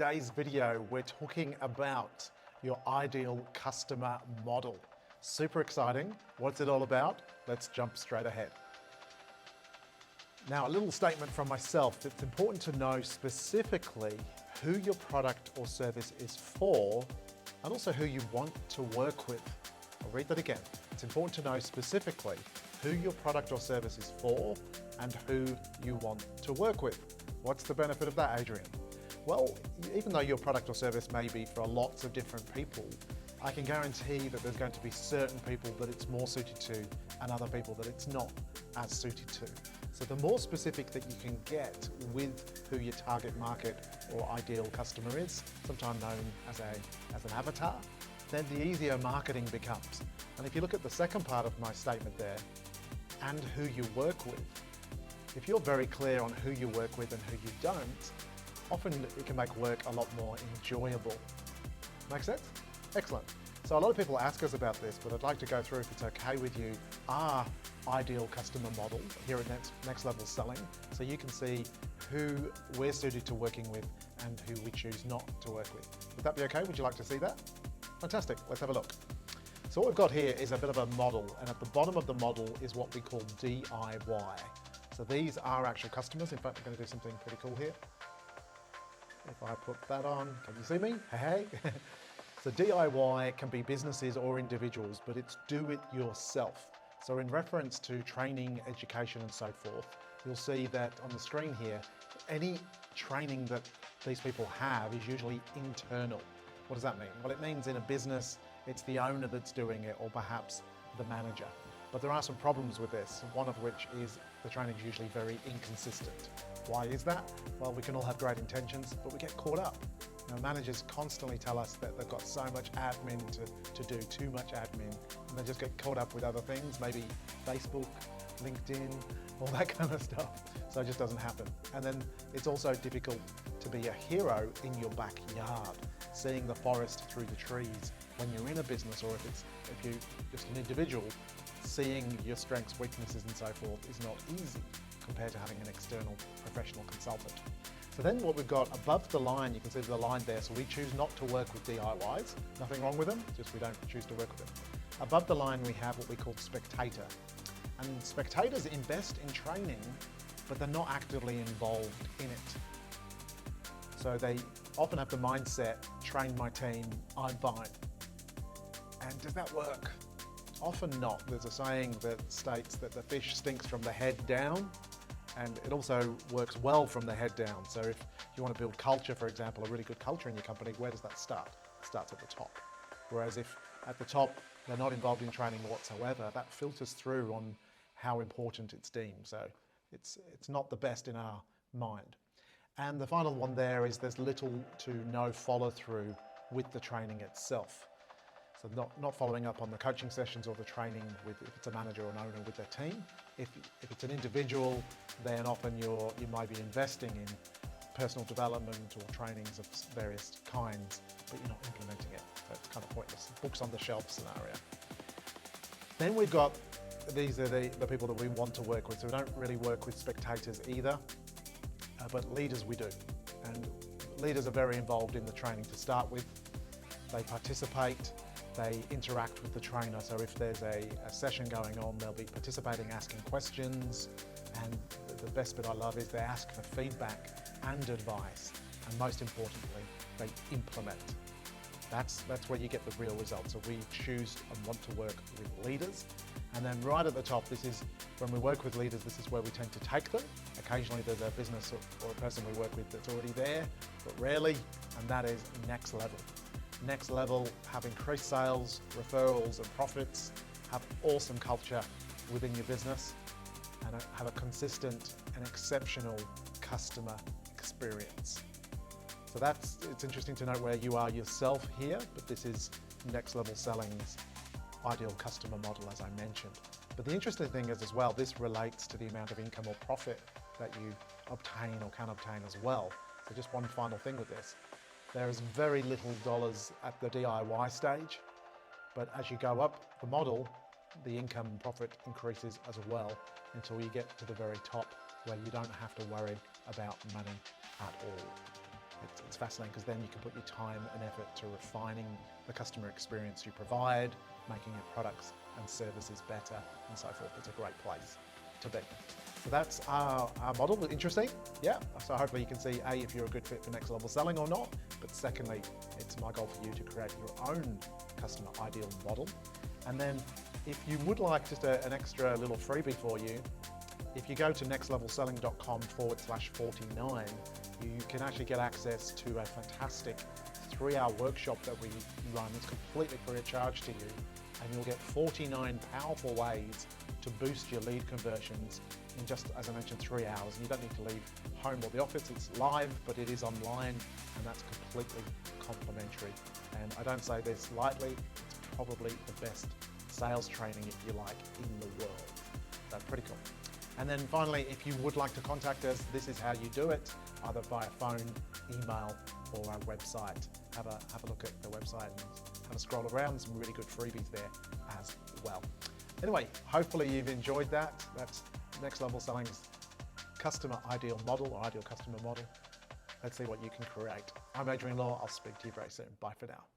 today's video, we're talking about your ideal customer model. Super exciting. What's it all about? Let's jump straight ahead. Now, a little statement from myself. It's important to know specifically who your product or service is for and also who you want to work with. I'll read that again. It's important to know specifically who your product or service is for and who you want to work with. What's the benefit of that, Adrian? Well, even though your product or service may be for lots of different people, I can guarantee that there's going to be certain people that it's more suited to and other people that it's not as suited to. So the more specific that you can get with who your target market or ideal customer is, sometimes known as an avatar, then the easier marketing becomes. And if you look at the second part of my statement there, and who you work with, if you're very clear on who you work with and who you don't, often it can make work a lot more enjoyable. Make sense? Excellent. So a lot of people ask us about this, but I'd like to go through, if it's okay with you, our ideal customer model here at Next Level Selling, so you can see who we're suited to working with and who we choose not to work with. Would that be okay? Would you like to see that? Fantastic, let's have a look. So what we've got here is a bit of a model, and at the bottom of the model is what we call DIY. So these are actual customers. In fact, I'm going to do something pretty cool here. If I put that on, can you see me? Hey. So DIY can be businesses or individuals, but it's do it yourself. So in reference to training, education, and so forth, you'll see that on the screen here, any training that these people have is usually internal. What does that mean? Well, it means in a business, it's the owner that's doing it, or perhaps the manager. But there are some problems with this, one of which is the training is usually very inconsistent. Why is that? Well, we can all have great intentions, but we get caught up. You know, managers constantly tell us that they've got so much admin to do, too much admin, and they just get caught up with other things, maybe Facebook, LinkedIn, all that kind of stuff. So it just doesn't happen. And then it's also difficult to be a hero in your backyard, seeing the forest through the trees when you're in a business, or if you're just an individual, seeing your strengths, weaknesses, and so forth is not easy compared to having an external professional consultant. So then what we've got above the line, you can see the line there, so we choose not to work with DIYs. Nothing wrong with them, just we don't choose to work with them. Above the line we have what we call spectator. And spectators invest in training, but they're not actively involved in it. So they often have the mindset, train my team, I'm fine. And does that work? Often not. There's a saying that states that the fish stinks from the head down, and it also works well from the head down. So if you want to build culture, for example, a really good culture in your company, where does that start? It starts at the top. Whereas if at the top they're not involved in training whatsoever, that filters through on how important it's deemed. So it's not the best in our mind. And the final one there is there's little to no follow through with the training itself. So not following up on the coaching sessions or the training with, if it's a manager or an owner, with their team. If it's an individual, then often you might be investing in personal development or trainings of various kinds, but you're not implementing it. So it's kind of pointless. Books on the shelf scenario. Then we've got, these are the people that we want to work with. So we don't really work with spectators either, but leaders we do. And leaders are very involved in the training to start with. They participate. They interact with the trainer, so if there's a session going on, they'll be participating, asking questions, and the best bit I love is they ask for feedback and advice, and most importantly, they implement. That's where you get the real results. So we choose and want to work with leaders. And then right at the top, this is when we work with leaders, this is where we tend to take them. Occasionally there's a business or a person we work with that's already there, but rarely, and that is next level. Next level, have increased sales, referrals and profits, have awesome culture within your business, and have a consistent and exceptional customer experience. So it's interesting to note where you are yourself here, but this is Next Level Selling's ideal customer model, as I mentioned. But the interesting thing is as well, this relates to the amount of income or profit that you obtain or can obtain as well. So just one final thing with this. There is very little dollars at the DIY stage, but as you go up the model, the income and profit increases as well until you get to the very top where you don't have to worry about money at all. It's fascinating because then you can put your time and effort to refining the customer experience you provide, making your products and services better, and so forth. It's a great place to be. So that's our model. Interesting, yeah. So hopefully you can see, A, if you're a good fit for next level selling or not, but secondly, it's my goal for you to create your own customer ideal model. And then if you would like just an extra little freebie for you, if you go to nextlevelselling.com/49, you can actually get access to a fantastic 3-hour workshop that we run. It's completely free of charge to you, and you'll get 49 powerful ways to boost your lead conversions in just, as I mentioned, 3 hours. And you don't need to leave home or the office. It's live, but it is online, and that's completely complimentary. And I don't say this lightly, it's probably the best sales training, if you like, in the world. So pretty cool. And then finally, if you would like to contact us, this is how you do it, either via phone, email, or our website. Have a look at the website and have a scroll around. Some really good freebies there as well. Anyway, hopefully you've enjoyed that. That's Next Level Selling's customer ideal model, or ideal customer model. Let's see what you can create. I'm Adrian Law. I'll speak to you very soon. Bye for now.